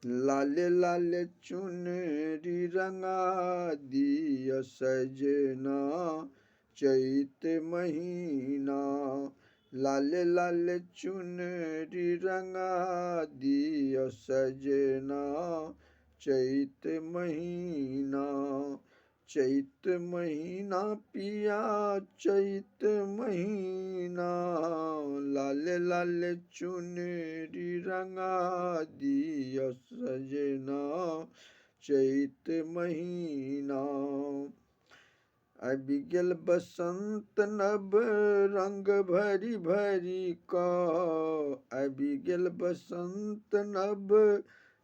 लाले लाले चुनरी रंगा दिया सजना चैत महीना। लाले लाले चुनरी रंगा दिया सजना चैत महीना। चैत महीना पिया चैत महीना। लाले लाले चुनरी रंगा दिया सजना चैत महीना। अभी गेल बसंत नब रंग भरी भरी का। अभी गेल बसंत नब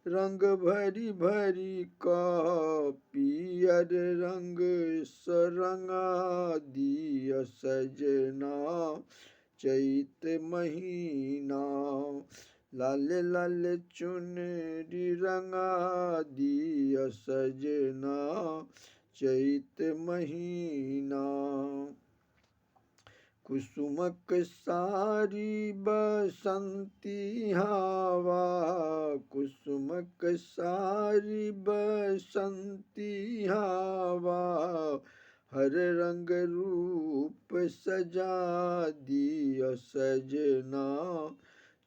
रंग भरी भरी का। पियर रंग सरंगा दिया सजना चैत महीना। लाले लाले चुनरी रंगा दिया सजना चैत महीना। कुसुमक सारी बसंती हवा। कुसुमक सारी बसंती हवा। हर रंग रूप सजा दिया सजना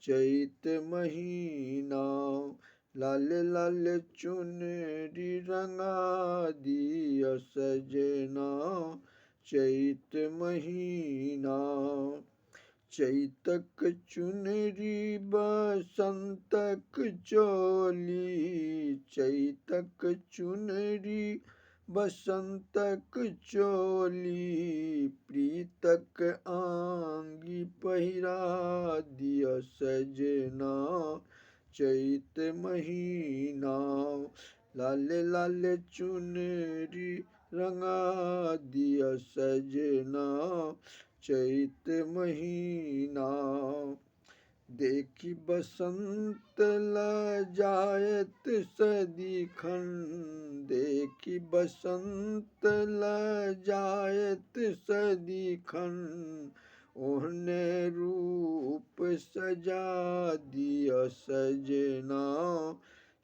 चैत महीना। लाले लाले चुनरी रंगा दिया सजना चैत महीना। चैतक चुनरी बसंतक चोली। चैतक चुनरी बसंतक चोली। प्रीतक आंगी पहिरा दिया सजना चैत महीना। लाले लाले चुनरी रंगा दिया सजना चैत महीना। देखी बसंत लजायत सदिखन। देखी बसंत लजायत सदिखन। ओहने रूप सजा दिया सजना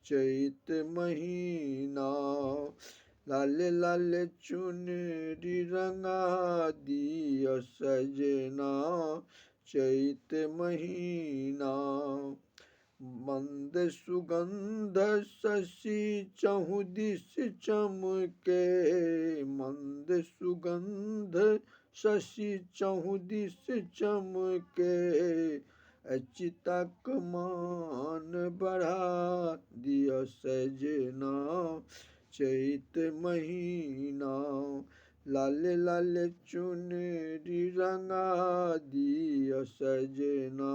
चैत महीना। लाले लाले चुनरी रंगा दिया सजना चैत महीना। मंद सुगंध शशि चहु दिस चमके। मंद सुगंध शशि चहु दिस चमके। अच्युतक मान बढ़ा दिया सजना चैत महीना। लाले लाले चुनरी रंगा दिया सजना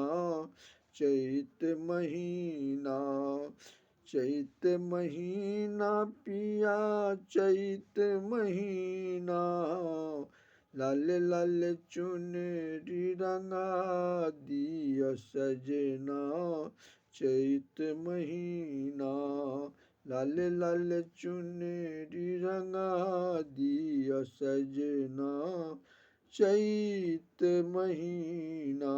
चैत महीना। चैत महीना पिया चैत महीना। लाले लाले चुनरी रंगा दिया सजना चैत महीना। लाले लाले चुनरी रंगा दिया सजना चैत महीना।